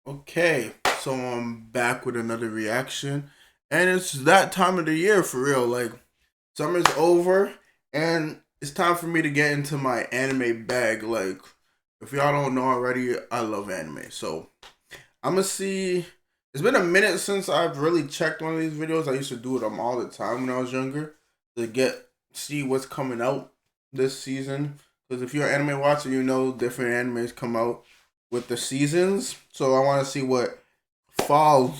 Okay, so I'm back with another reaction, and it's that time of the year for real. Like, summer's over, and it's time for me to get into my anime bag. Like, if y'all don't know already, I love anime. So, I'm gonna see. It's been a minute since I've really checked one of these videos. I used to do them all the time when I was younger to see what's coming out this season. Because if you're an anime watcher, you know different animes come out with the seasons. So I want to see what fall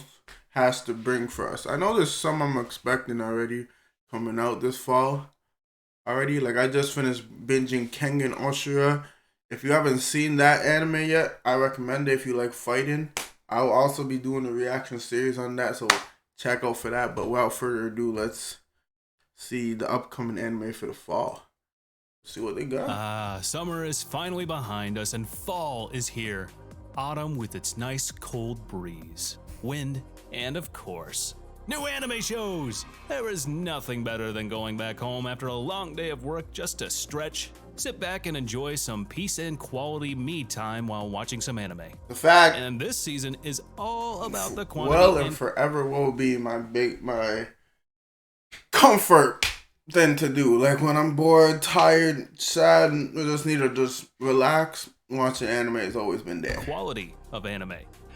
has to bring for us. I know there's some I'm expecting already coming out this fall already. Like I just finished binging Kengan Oshira. If you haven't seen that anime yet, I recommend it if you like fighting. I'll also be doing a reaction series on that, so check out for that. But without further ado, let's see the upcoming anime for the fall. See what they got. Summer is finally behind us and fall is here. Autumn with its nice cold breeze, wind, and of course, new anime shows! There is nothing better than going back home after a long day of work just to stretch, sit back and enjoy some peace and quality me time while watching some anime. The fact, and this season is all about the quantity. Well, and forever will be my comfort thing to do. Like when I'm bored, tired, sad, and I just need to just relax. Watching anime has always been there. Quality of anime.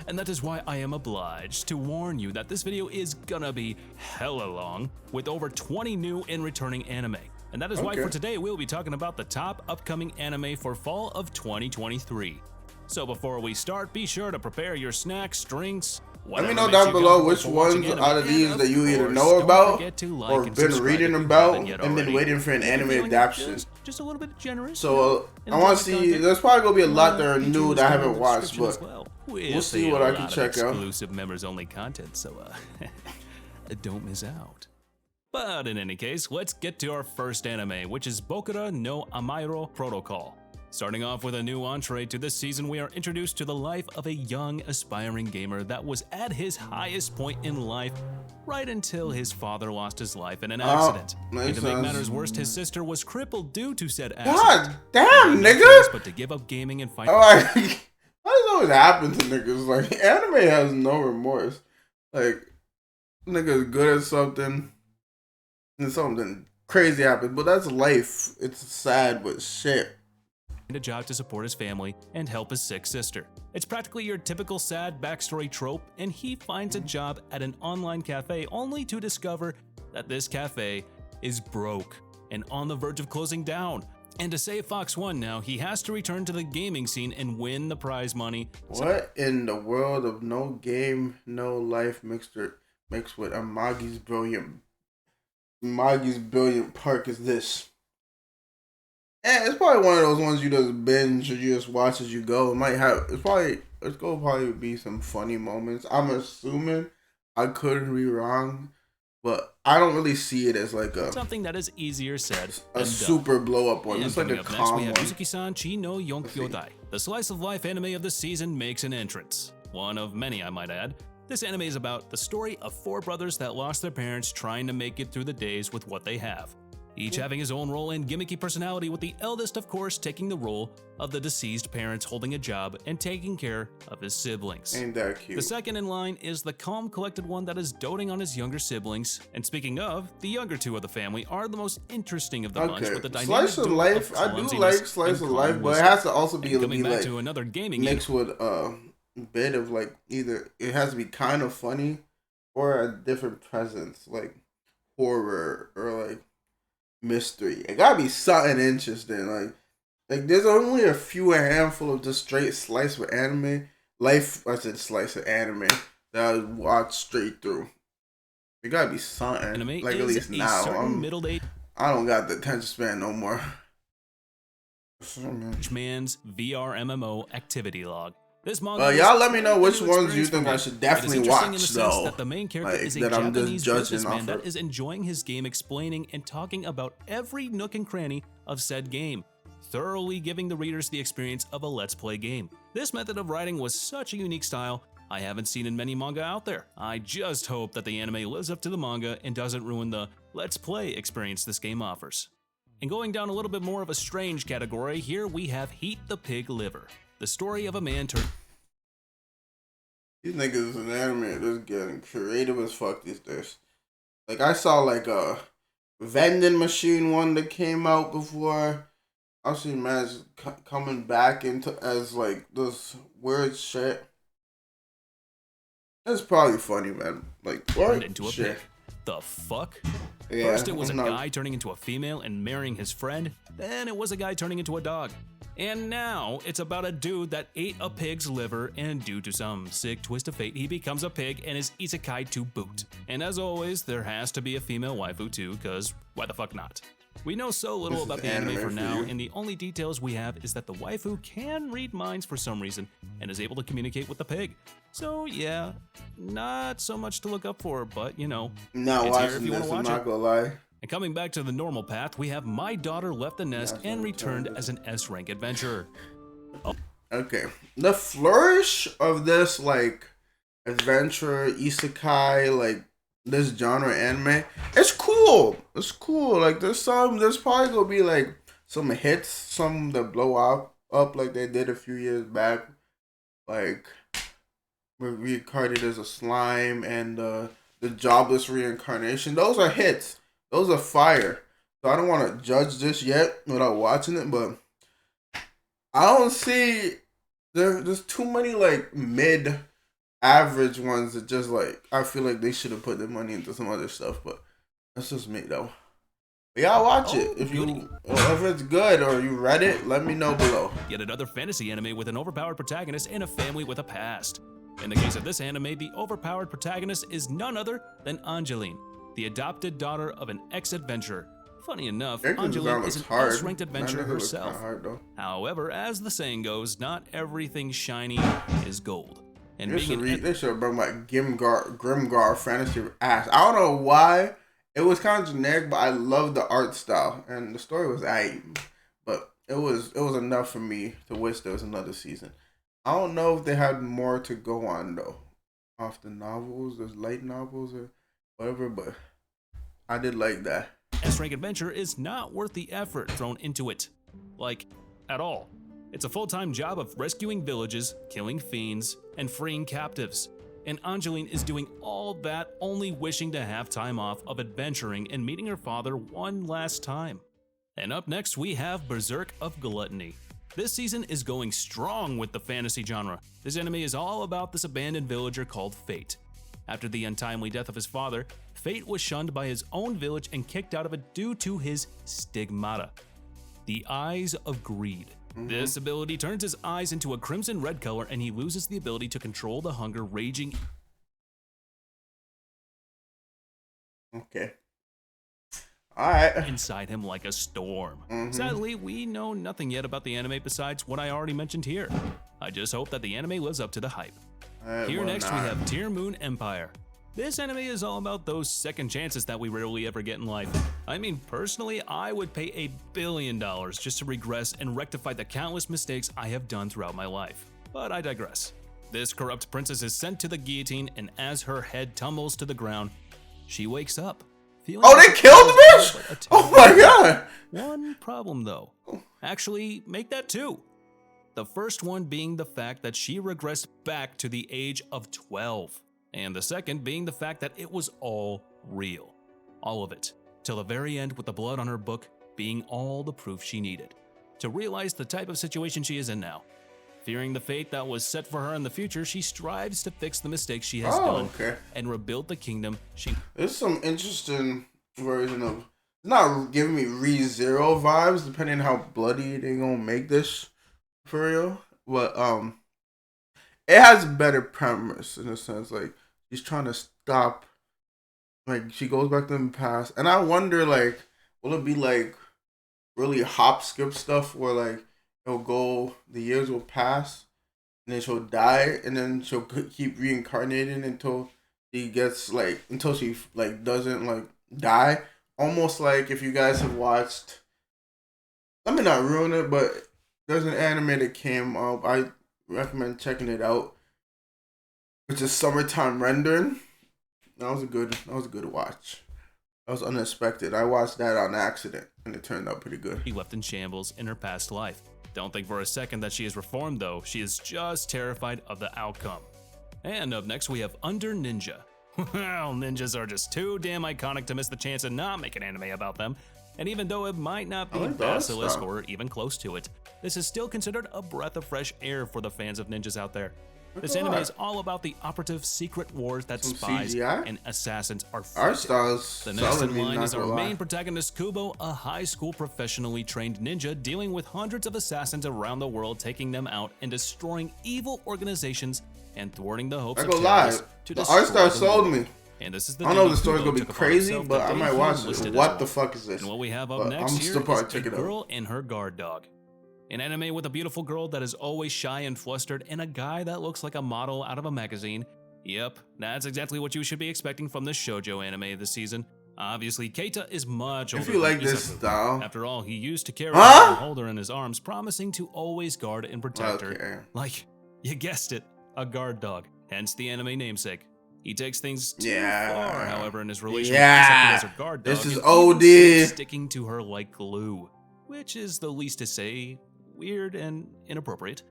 And that is why I am obliged to warn you that this video is gonna be hella long with over 20 new and returning anime. And that is why for today we'll be talking about the top upcoming anime for fall of 2023. So before we start, be sure to prepare your snacks, drinks. Let me know down below which ones out of these that you either know about or been reading about and been waiting for an anime adaptation. Just a little bit generous. So I want to see. There's probably gonna be a lot that are new that I haven't watched, but we'll see what I can check out. Exclusive members only content, so don't miss out. But in any case, let's get to our first anime, which is Bokura no Amairo Protocol. Starting off with a new entree to this season, we are introduced to the life of a young, aspiring gamer that was at his highest point in life right until his father lost his life in an accident. And to make matters worse, his sister was crippled due to said accident. God damn, nigga! But to give up gaming and fight. Why does always happen to niggas? Like, anime has no remorse. Like, niggas good at something, and something crazy happens, but that's life. It's sad, but shit. A job to support his family and help his sick sister. It's practically your typical sad backstory trope, and he finds a job at an online cafe only to discover that this cafe is broke and on the verge of closing down. And to save Fox One now, he has to return to the gaming scene and win the prize money. What in the world of no game, no life mixed with Amagi's brilliant park is this? And it's probably one of those ones you just binge or you just watch as you go. It's gonna probably be some funny moments. I'm assuming, I could be wrong, but I don't really see it as like something that is easier said a super blow up one. It's like a calm one. Next, we have Yuzuki-san Chi no Yonkyodai. The slice of life anime of the season makes an entrance. One of many, I might add. This anime is about the story of four brothers that lost their parents trying to make it through the days with what they have. Each having his own role and gimmicky personality, with the eldest, of course, taking the role of the deceased parents holding a job and taking care of his siblings. Ain't that cute? The second in line is the calm, collected one that is doting on his younger siblings. And speaking of, the younger two of the family are the most interesting of the bunch. With the dynamic slice of life, I do like slice of life, but it has to also be like to another gaming mixed with a bit of like either it has to be kind of funny or a different presence, like horror or like mystery. It gotta be something interesting. Like there's only a handful of just straight slice of anime life. I said slice of anime that I watch straight through. It gotta be something. Anime like at least now, I don't got the attention span no more. Man's VR MMO activity log. This manga y'all let me know which ones you think I should definitely watch, though. That the main character is a Japanese businessman that is enjoying his game, explaining and talking about every nook and cranny of said game, thoroughly giving the readers the experience of a Let's Play game. This method of writing was such a unique style I haven't seen in many manga out there. I just hope that the anime lives up to the manga and doesn't ruin the Let's Play experience this game offers. And going down a little bit more of a strange category, here we have Heat the Pig Liver. The story of a man turned These niggas in anime just getting creative as fuck these days. Like I saw like a vending machine one that came out before. I seen man coming back into as like this weird shit. It's probably funny, man. Like Turned what into a shit? pig. The fuck? Yeah, First, it was a I'm not- guy turning into a female and marrying his friend. Then it was a guy turning into a dog. And now it's about a dude that ate a pig's liver, and due to some sick twist of fate, he becomes a pig and is isekai to boot. And as always, there has to be a female waifu too, cause why the fuck not? We know so little This about is the anime anime for for now, you. and the only details we have is that the waifu can read minds for some reason and is able to communicate with the pig. So yeah, not so much to look up for, but you know, Not it's here if watching you want this. to I'm watch not it. gonna lie. And coming back to the normal path, we have My Daughter Left the Nest That's and what I'm returned telling as an S-rank adventurer. Okay, the flourish of this like adventure isekai like this genre anime, it's cool. It's cool. Like there's probably gonna be like some hits, some that blow up like they did a few years back, like reincarnated as a slime and the jobless reincarnation. Those are hits. Those are fire. So I don't want to judge this yet without watching it, but I don't see there's too many like mid average ones that just like I feel like they should have put their money into some other stuff, but that's just me though. But y'all watch it. If it's good or you read it, let me know below. Yet another fantasy anime with an overpowered protagonist and a family with a past. In the case of this anime, the overpowered protagonist is none other than Angeline, the adopted daughter of an ex-adventurer. Funny enough, Angeline is an S-ranked adventurer herself. However, as the saying goes, not everything shiny is gold. And they should have brought my Grimgar fantasy ass. I don't know why. It was kind of generic, but I loved the art style and the story was but it was enough for me to wish there was another season. I don't know if they had more to go on though, off the novels, those light novels or whatever, but I did like that. S-rank adventure is not worth the effort thrown into it, like at all. It's a full-time job of rescuing villages, killing fiends, and freeing captives. And Angeline is doing all that only wishing to have time off of adventuring and meeting her father one last time. And up next we have Berserk of Gluttony. This season is going strong with the fantasy genre. This anime is all about this abandoned villager called Fate. After the untimely death of his father, Fate was shunned by his own village and kicked out of it due to his stigmata, the eyes of greed. This ability turns his eyes into a crimson red color and he loses the ability to control the hunger raging. Okay. Alright. Inside him like a storm. Sadly, we know nothing yet about the anime besides what I already mentioned here. I just hope that the anime lives up to the hype. Here next we have Tier Moon Empire. This anime is all about those second chances that we rarely ever get in life. I mean, personally, I would pay $1 billion just to regress and rectify the countless mistakes I have done throughout my life. But I digress. This corrupt princess is sent to the guillotine, and as her head tumbles to the ground, she wakes up. Oh, they killed the bitch? Oh my god! One problem though. Actually, make that two. The first one being the fact that she regressed back to the age of 12. And the second being the fact that it was all real. All of it. Till the very end with the blood on her book being all the proof she needed. To realize the type of situation she is in now. Fearing the fate that was set for her in the future, she strives to fix the mistakes she has done and rebuild the kingdom she... There's some interesting version of... It's not giving me Re:Zero vibes, depending on how bloody they gonna make this for real. But, it has a better premise in a sense. Like, she's trying to stop... Like, she goes back to the past. And I wonder, like, will it be, like, really hop skip stuff where, like, it'll go, the years will pass, and then she'll die, and then she'll keep reincarnating until she gets, like, until she, like, doesn't, like, die. Almost like if you guys have watched, let me not ruin it, but there's an anime that came up. I recommend checking it out, which is Summertime Rendering. That was a good watch. That was unexpected. I watched that on accident, and it turned out pretty good. She left in shambles in her past life. Don't think for a second that she is reformed though, she is just terrified of the outcome. And up next we have Under Ninja. Well, ninjas are just too damn iconic to miss the chance and not make an anime about them. And even though it might not be Basilisk or even close to it, this is still considered a breath of fresh air for the fans of ninjas out there. This anime is all about the operative secret wars that spies and assassins are fighting. The next in line is our main protagonist Kubo, a high school professionally trained ninja dealing with hundreds of assassins around the world, taking them out and destroying evil organizations and thwarting the hopes of terrorists to destroy the art style sold me. And this is the I don't know if the story's gonna be crazy, but I might watch it. What the fuck is this? And what we have up next here is a girl and her guard dog. An anime with a beautiful girl that is always shy and flustered, and a guy that looks like a model out of a magazine. Yep, that's exactly what you should be expecting from this shoujo anime this season. Obviously, Keita is much older. If you like than this Isaku. style. After all, he used to carry her and hold her in his arms, promising to always guard and protect her. Like, you guessed it, a guard dog, hence the anime namesake. He takes things too far, however, in his relationship with Isaku as her guard dog. This is OD. Sticking to her like glue, which is the least to say weird and inappropriate.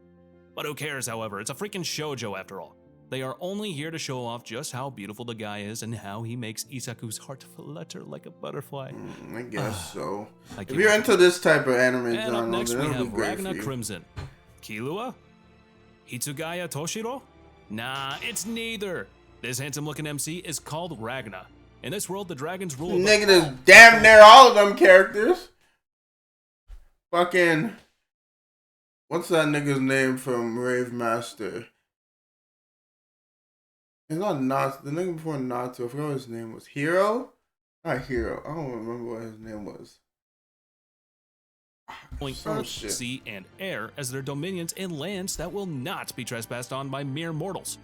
But who cares, however? It's a freaking shoujo after all. They are only here to show off just how beautiful the guy is and how he makes Isaku's heart flutter like a butterfly. I guess so. If you're into this type of anime genre, up next then we it'll be have great Ragna for you. Crimson. Killua? Hitsugaya Toshiro? Nah, it's neither. This handsome-looking MC is called Ragna. In this world, the dragons rule. Negative, damn near all of them characters. Fucking. What's that nigga's name from Rave Master? It's not Natsu. The nigga before Natsu. I forgot what his name was. Hero? Not Hero. I don't remember what his name was. Earth, sea, and air as their dominions and lands that will not be trespassed on by mere mortals.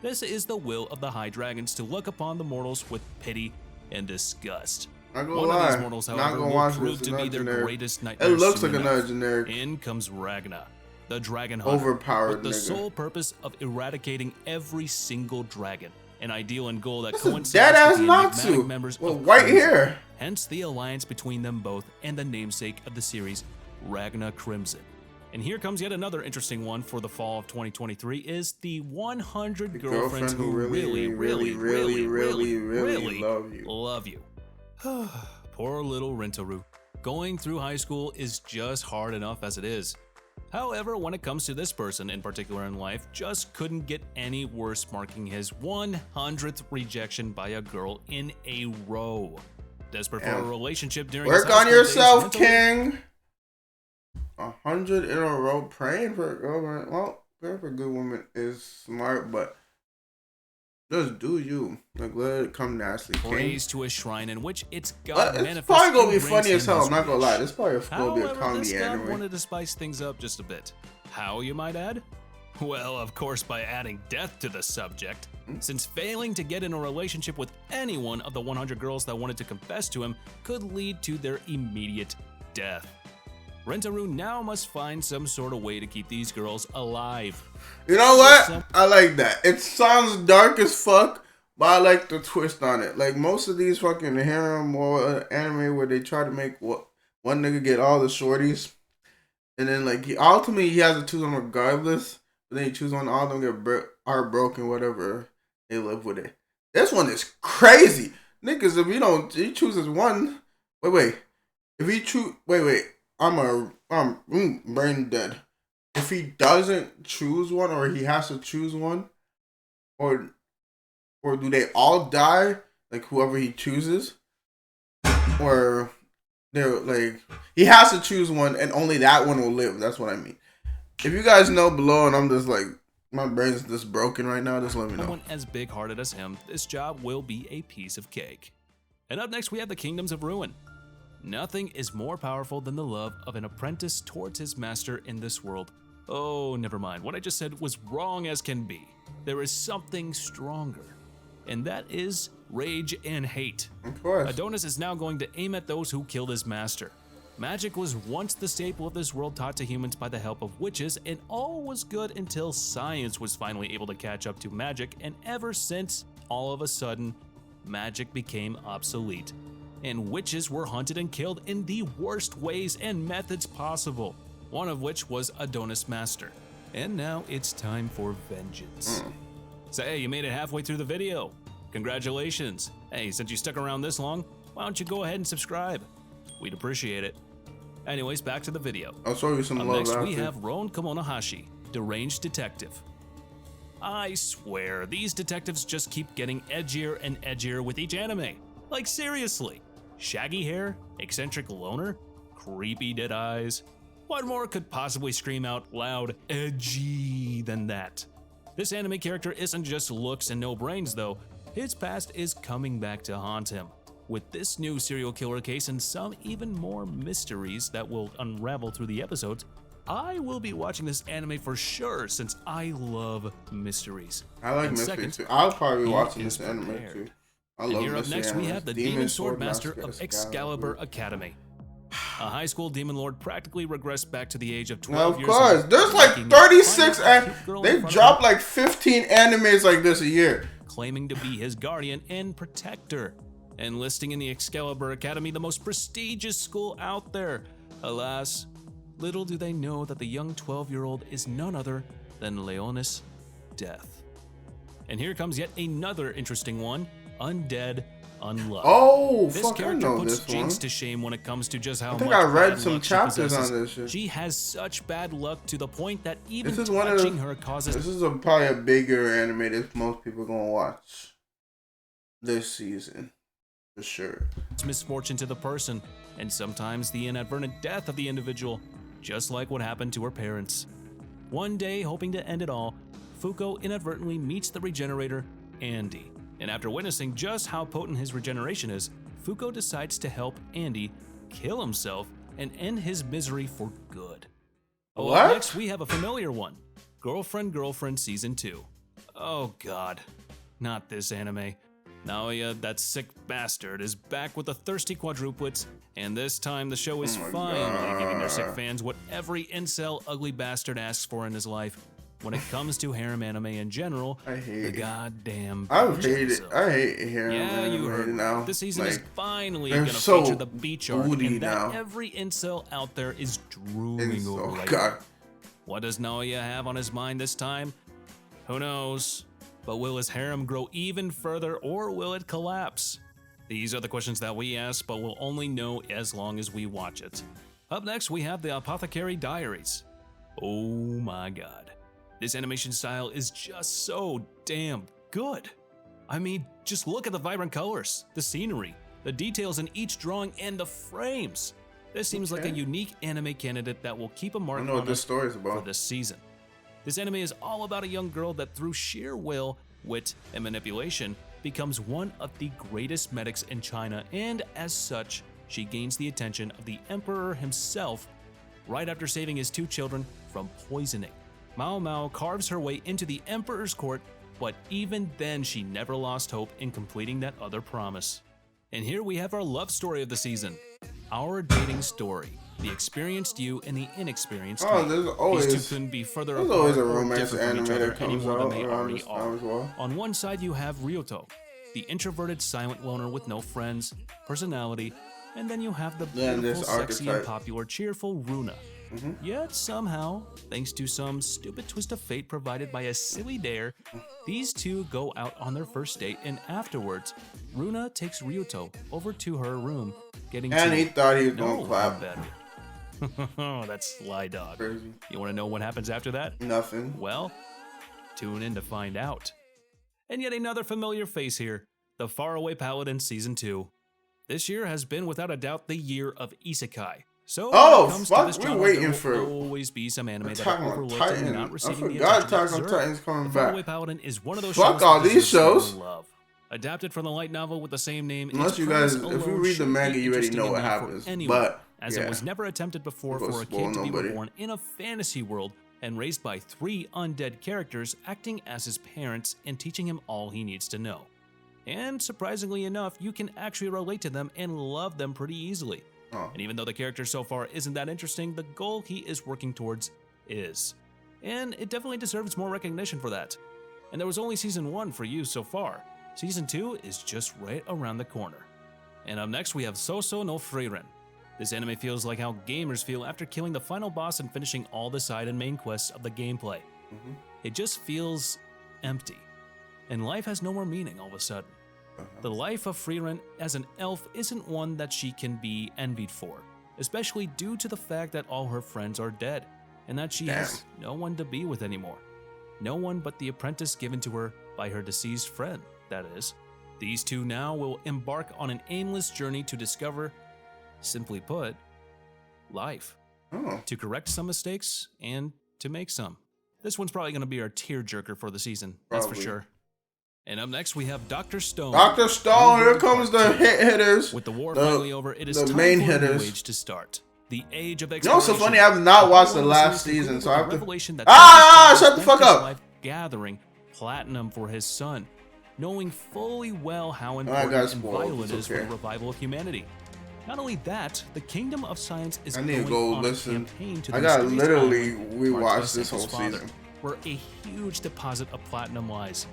This is the will of the high dragons to look upon the mortals with pity and disgust. Not gonna One lie. of these mortals, however, will prove to be their greatest nightmare. It looks like another generic. In comes Ragna, the dragon hunter, overpowered with the nigga. sole purpose of eradicating every single dragon. An ideal and goal that This coincides is dead ass with the enigmatic Natsu members with of white Crimson. hair. Hence the alliance between them both and the namesake of the series, Ragna Crimson. And here comes yet another interesting one for the fall of 2023 is the 100 girlfriends who really love you. Poor little Rintoru. Going through high school is just hard enough as it is. However, when it comes to this person in particular in life, just couldn't get any worse, marking his 100th rejection by a girl in a row. Desperate for a relationship during his Work high on school yourself, days, King. 100 in a row praying for a girl, man. Well, praying for a good woman is smart, but just do you. Like, let it come naturally, King. Praise to a shrine in which its god manifests. It's probably gonna be and funny grants as him hell. his I'm not gonna lie. wish. This probably gonna be a However, comedy this god anime. wanted to spice things up just a bit. How, you might add? Well, of course, by adding death to the subject. Since failing to get in a relationship with any one of the 100 girls that wanted to confess to him could lead to their immediate death. Rintoru now must find some sort of way to keep these girls alive. You know what? I like that. It sounds dark as fuck, but I like the twist on it. Like most of these fucking harem or anime where they try to make one nigga get all the shorties, and then like ultimately he has to choose them regardless. But then he chooses one, all of them get heartbroken, whatever. They live with it. This one is crazy, niggas. If he chooses one. Wait. If he choose, wait. I'm brain dead. If he doesn't choose one, or he has to choose one, or do they all die? Like whoever he chooses, or they're like he has to choose one, and only that one will live. That's what I mean. If you guys know below, and I'm just like my brain's just broken right now, just let me know. Someone as big-hearted as him, this job will be a piece of cake. And up next, we have the Kingdoms of Ruin. Nothing is more powerful than the love of an apprentice towards his master in this world. Oh, never mind. What I just said was wrong as can be. There is something stronger, and that is rage and hate. Of course. Adonis is now going to aim at those who killed his master. Magic was once the staple of this world taught to humans by the help of witches, and all was good until science was finally able to catch up to magic, and ever since, all of a sudden, magic became obsolete. And witches were hunted and killed in the worst ways and methods possible, one of which was Adonis' master. And now it's time for vengeance. So hey, you made it halfway through the video. Congratulations. Hey, since you stuck around this long, why don't you go ahead and subscribe? We'd appreciate it. Anyways, back to the video. I'll show you some Up love next, after. we have Ron Kamonohashi, Deranged Detective. I swear, these detectives just keep getting edgier and edgier with each anime. Like seriously. Shaggy hair, eccentric loner, creepy dead eyes. What more could possibly scream out loud edgy than that? This anime character isn't just looks and no brains though, his past is coming back to haunt him. With this new serial killer case and some even more mysteries that will unravel through the episodes, I will be watching this anime for sure since I love mysteries. I like And mysteries second, too. I'll probably be he watching is this anime prepared. too. I And love here up mystery next we animes. have the Demon Sword Master of Excalibur Academy. A high school demon lord practically regressed back to the age of 12 Now, of years course, old, there's like making 36 fun of a and cute girl in they front of drop him, like 15 animes like this a year. claiming to be his guardian and protector, enlisting in the Excalibur Academy, the most prestigious school out there. Alas, little do they know that the young 12-year-old is none other than Leonis Death. And here comes yet another interesting one, Undead Unloved. Oh, This fuck, I character know puts this Jinx one. to shame when it comes to just how I think much I read bad some luck she chapters on possesses. this shit. She has such bad luck to the point that even This is one of touching the- her causes This is probably a bigger anime that most people gonna watch this season, for sure. misfortune to the person, and sometimes the inadvertent death of the individual, just like what happened to her parents. One day, hoping to end it all, Fuko inadvertently meets the regenerator, Andy. And after witnessing just how potent his regeneration is, Fuko decides to help Andy kill himself and end his misery for good. Oh, What? up next we have a familiar one, Girlfriend Season 2. Oh god, not this anime. Naoya, that sick bastard, is back with the thirsty quadruplets, and this time the show is Oh my finally giving their sick God. fans what every incel ugly bastard asks for in his life. When it comes to harem anime in general, I hate the it. goddamn I beach hate it. episode. I hate hearing Yeah, you heard it now. This season is Like, finally they're gonna so feature the beach arc, booty and that now. every incel out there is drooling it's over so right God. What does Naoya have on his mind this time? Who knows? But will his harem grow even further or will it collapse? These are the questions that we ask, but we'll only know as long as we watch it. Up next, we have the Apothecary Diaries. Oh my god. This animation style is just so damn good. I mean, just look at the vibrant colors, the scenery, the details in each drawing, and the frames. This seems like a Okay. unique anime candidate that will keep a I mark don't know on what this us story is for about. this season. This anime is all about a young girl that through sheer will, wit, and manipulation becomes one of the greatest medics in China, and as such, she gains the attention of the emperor himself right after saving his 2 children from poisoning. Mao Mao carves her way into the emperor's court, but even then she never lost hope in completing that other promise. And here we have our love story of the season. Our dating story. The experienced you and the inexperienced Oh, me. there's always These two couldn't be further there's apart always a or romance different from anime each other that any comes more than out they around already this time are. as well. On one side you have Ryuto, the introverted silent loner with no friends, personality, and then you have the Yeah, and beautiful, this sexy, and archetype. popular, cheerful Runa. Mm-hmm. Yet somehow, thanks to some stupid twist of fate provided by a silly dare, these two go out on their first date, and afterwards, Runa takes Ryuto over to her room, getting And to he thought he was know gonna her clap. better. Oh, that's Sly Dog. Crazy. You want to know what happens after that? Nothing. Well, tune in to find out. And yet another familiar face here, the Faraway Paladin Season 2. This year has been without a doubt the year of Isekai. So Oh, when it comes fuck, to this we're genre, waiting there will for always be some anime that Attack are on overlooked Titan. and not I receiving the forgot attention they Attack on deserve. Titan's coming The back. Faraway Paladin is one of those Fuck shows all that these deserves shows. love. Adapted from the light novel with the same name, Unless its you guys, premise if you alone read the should manga, be you already interesting know what enough for happens. anyone, But as yeah, it was never attempted before Don't for a spoil kid to be nobody. reborn in a fantasy world and raised by 3 undead characters acting as his parents and teaching him all he needs to know. And surprisingly enough, you can actually relate to them and love them pretty easily. Oh. And even though the character so far isn't that interesting, the goal he is working towards is. And it definitely deserves more recognition for that. And there was only Season 1 for you so far. Season 2 is just right around the corner. And up next we have Soso no Frieren. This anime feels like how gamers feel after killing the final boss and finishing all the side and main quests of the gameplay. It just feels empty. and life has no more meaning all of a sudden. The life of Frieren as an elf isn't one that she can be envied for, especially due to the fact that all her friends are dead, and that she has no one to be with anymore. No one but the apprentice given to her by her deceased friend, that is. These two now will embark on an aimless journey to discover, simply put, life. To correct some mistakes and to make some. This one's probably going to be our tearjerker for the season, that's for sure. And up next, we have Dr. Stone. Dr. Stone, here comes the hitters. With the war finally over, it is the time main for hitters. a new age to start. The age of exploration. You know what's so funny? I have not watched the last season, so I have to... shut the fuck up! Gathering platinum for his son, knowing fully well how important and vital it is for the revival of humanity. Not only that, the Kingdom of Science is going on a campaign to the gotta literally rewatch this whole season. Where a huge deposit of platinum lies.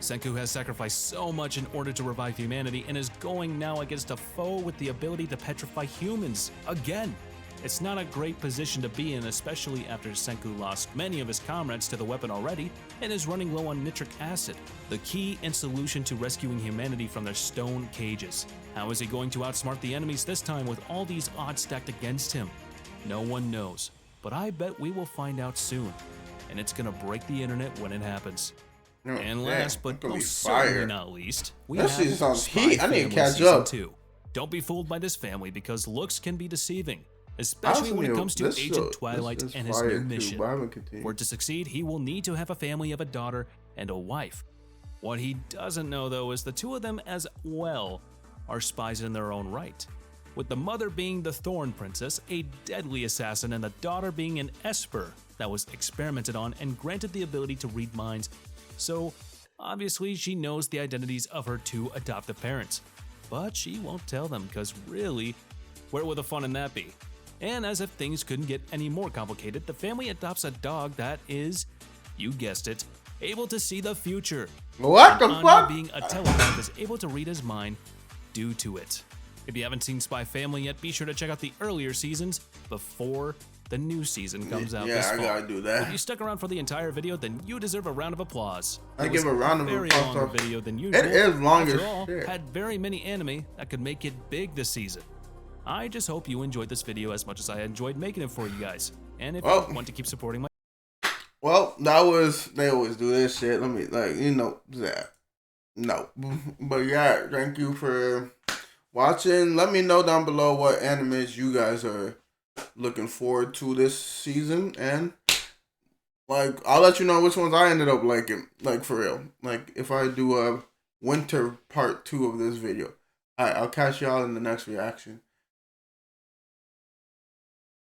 Senku has sacrificed so much in order to revive humanity and is going now against a foe with the ability to petrify humans again. It's not a great position to be in, especially after Senku lost many of his comrades to the weapon already and is running low on nitric acid, the key and solution to rescuing humanity from their stone cages. How is he going to outsmart the enemies this time with all these odds stacked against him? No one knows, but I bet we will find out soon, and it's gonna break the internet when it happens. And last but most certainly not least, we have Spy I need to Family catch Season up. 2. Don't be fooled by this family because looks can be deceiving, especially when it comes to Agent Twilight and his new mission. For it to succeed, he will need to have a family of a daughter and a wife. What he doesn't know though is the two of them as well are spies in their own right, with the mother being the Thorn Princess, a deadly assassin, and the daughter being an Esper that was experimented on and granted the ability to read minds. So, obviously, she knows the identities of her two adoptive parents. But she won't tell them, because really, where would the fun in that be? And as if things couldn't get any more complicated, the family adopts a dog that is, you guessed it, able to see the future. What the fuck? Being a telepath is able to read his mind due to it. If you haven't seen Spy Family yet, be sure to check out the earlier seasons before the new season comes out this fall. Yeah, I gotta do that. If you stuck around for the entire video, then you deserve a round of applause. I give a round of applause. Very longer video than usual. It is long as shit. Had very many anime that could make it big this season. I just hope you enjoyed this video as much as I enjoyed making it for you guys. And if you want to keep supporting my... Well, they always do this shit. Let me, that. No. But yeah, thank you for watching. Let me know down below what animes you guys are looking forward to this season, and I'll let you know which ones I ended up liking, for real. If I do a winter part 2 of this video. Alright, I'll catch y'all in the next reaction.